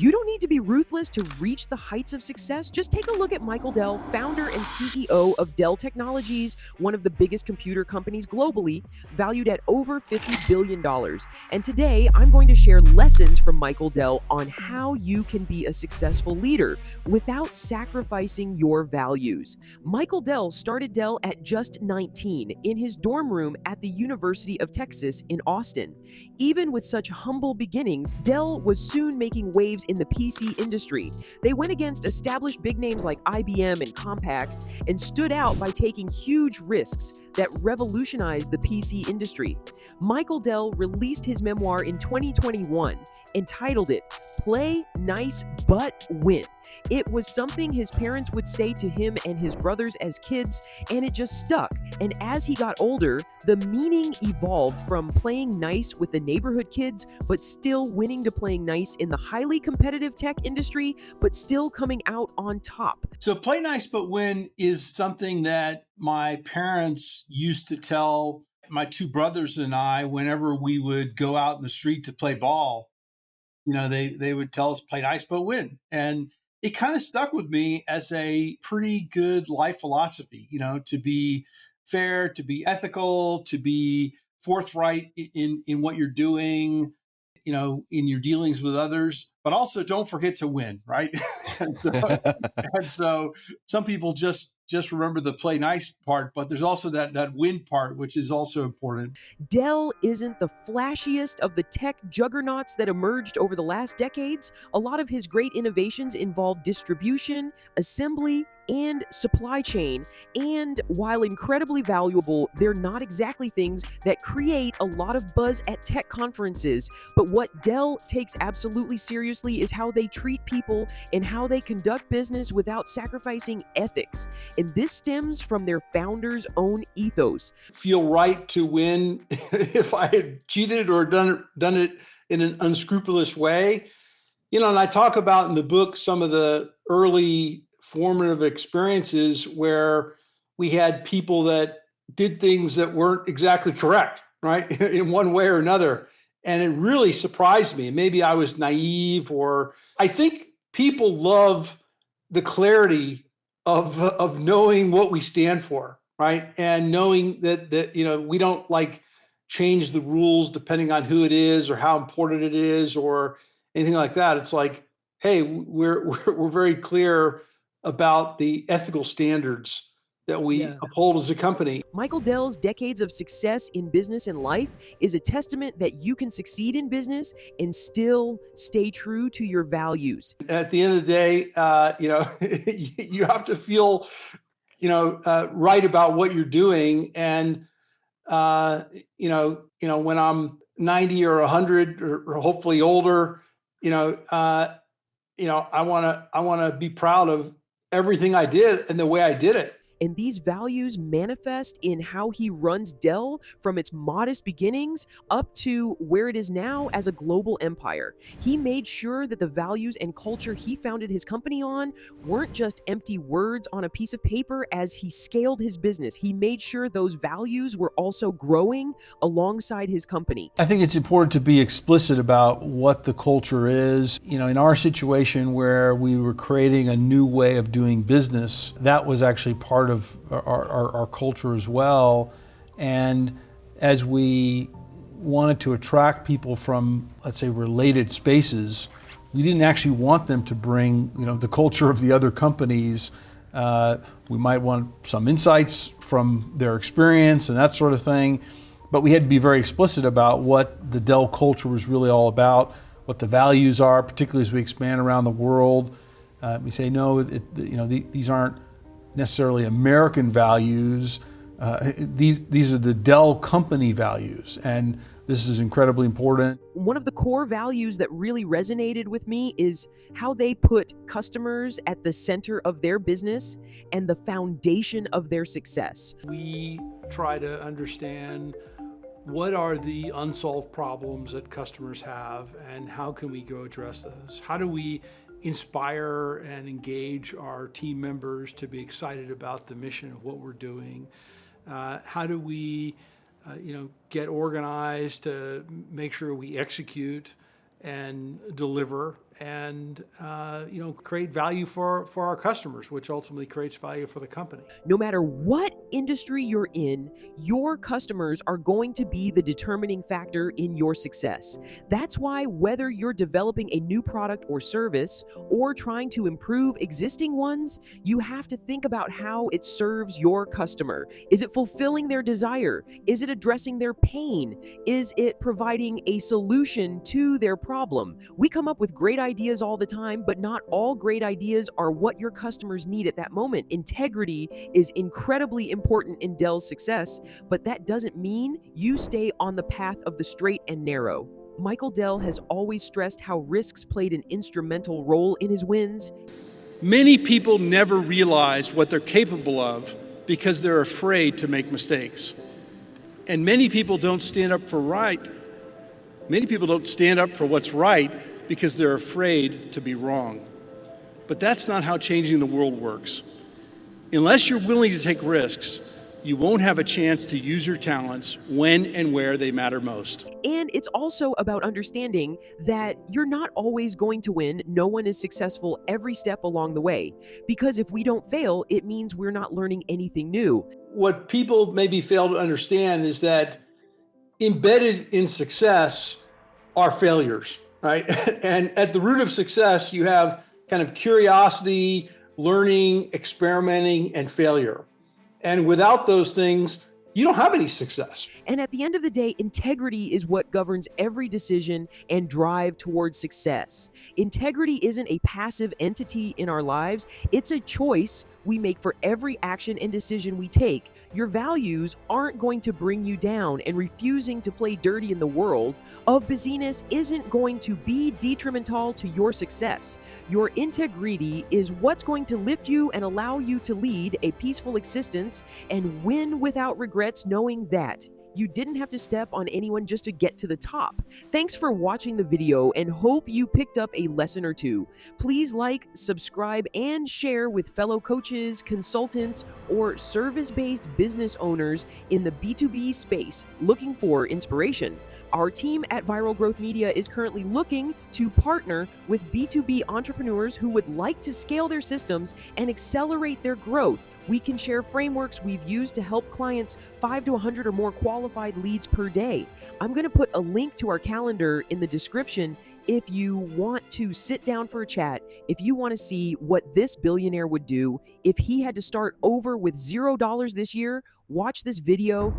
You don't need to be ruthless to reach the heights of success. Just take a look at Michael Dell, founder and CEO of Dell Technologies, one of the biggest computer companies globally, valued at over $50 billion. And today, I'm going to share lessons from Michael Dell on how you can be a successful leader without sacrificing your values. Michael Dell started Dell at just 19 in his dorm room at the University of Texas in Austin. Even with such humble beginnings, Dell was soon making waves in the PC industry. They went against established big names like IBM and Compaq and stood out by taking huge risks that revolutionized the PC industry. Michael Dell released his memoir in 2021, entitled it, "Play Nice But Win." It was something his parents would say to him and his brothers as kids, and it just stuck. And as he got older, the meaning evolved from playing nice with the neighborhood kids, but still winning, to playing nice in the highly competitive tech industry, but still coming out on top. So play nice but win is something that my parents used to tell my two brothers and I whenever we would go out in the street to play ball. They would tell us play nice but win. And it kind of stuck with me as a pretty good life philosophy, to be fair, to be ethical, to be forthright in what you're doing, in your dealings with others, but also don't forget to win, right? and so some people just remember the play nice part, but there's also that win part, which is also important. Dell isn't the flashiest of the tech juggernauts that emerged over the last decades. A lot of his great innovations involve distribution, assembly, and supply chain. And while incredibly valuable, they're not exactly things that create a lot of buzz at tech conferences. But what Dell takes absolutely seriously is how they treat people and how they conduct business without sacrificing ethics. And this stems from their founder's own ethos. Feel right to win if I had cheated or done it in an unscrupulous way. And I talk about in the book some of the early formative experiences where we had people that did things that weren't exactly correct, right? In one way or another. And it really surprised me. Maybe I was naive, or I think people love the clarity of knowing what we stand for, right? And knowing that we don't like change the rules depending on who it is or how important it is or anything like that. It's like, hey, we're very clear about the ethical standards that we uphold as a company. Michael Dell's decades of success in business and life is a testament that you can succeed in business and still stay true to your values. At the end of the day, you have to feel, right about what you're doing. And, when I'm 90 or 100 or hopefully older, I want to be proud of everything I did and the way I did it. And these values manifest in how he runs Dell from its modest beginnings up to where it is now as a global empire. He made sure that the values and culture he founded his company on weren't just empty words on a piece of paper as he scaled his business. He made sure those values were also growing alongside his company. I think it's important to be explicit about what the culture is. In our situation where we were creating a new way of doing business, that was actually part of our culture as well. And as we wanted to attract people from, let's say, related spaces, we didn't actually want them to bring, the culture of the other companies. We might want some insights from their experience and that sort of thing. But we had to be very explicit about what the Dell culture was really all about, what the values are, particularly as we expand around the world. We say, no, these aren't necessarily American values. These are the Dell company values, and this is incredibly important. One of the core values that really resonated with me is how they put customers at the center of their business and the foundation of their success. We try to understand what are the unsolved problems that customers have and how can we go address those? How do we inspire and engage our team members to be excited about the mission of what we're doing? How do we get organized to make sure we execute and deliver and create value for our customers, which ultimately creates value for the company. No matter what industry you're in, your customers are going to be the determining factor in your success. That's why whether you're developing a new product or service or trying to improve existing ones, you have to think about how it serves your customer. Is it fulfilling their desire? Is it addressing their pain? Is it providing a solution to their problem? We come up with great ideas all the time, but not all great ideas are what your customers need at that moment. Integrity is incredibly important in Dell's success, but that doesn't mean you stay on the path of the straight and narrow. Michael Dell has always stressed how risks played an instrumental role in his wins. Many people never realize what they're capable of because they're afraid to make mistakes. And many people don't stand up for what's right because they're afraid to be wrong. But that's not how changing the world works. Unless you're willing to take risks, you won't have a chance to use your talents when and where they matter most. And it's also about understanding that you're not always going to win. No one is successful every step along the way. Because if we don't fail, it means we're not learning anything new. What people maybe fail to understand is that embedded in success are failures, right? And at the root of success, you have kind of curiosity, learning, experimenting, and failure. And without those things, you don't have any success. And at the end of the day, integrity is what governs every decision and drive towards success. Integrity isn't a passive entity in our lives. It's a choice we make for every action and decision we take. Your values aren't going to bring you down, and refusing to play dirty in the world of busyness isn't going to be detrimental to your success. Your integrity is what's going to lift you and allow you to lead a peaceful existence and win without regrets, knowing that you didn't have to step on anyone just to get to the top. Thanks for watching the video and hope you picked up a lesson or two. Please like, subscribe, and share with fellow coaches, consultants, or service-based business owners in the B2B space looking for inspiration. Our team at Viral Growth Media is currently looking to partner with B2B entrepreneurs who would like to scale their systems and accelerate their growth. We can share frameworks we've used to help clients 5 to 100 or more qualified leads per day. I'm going to put a link to our calendar in the description if you want to sit down for a chat, if you want to see what this billionaire would do if he had to start over with $0 this year. Watch this video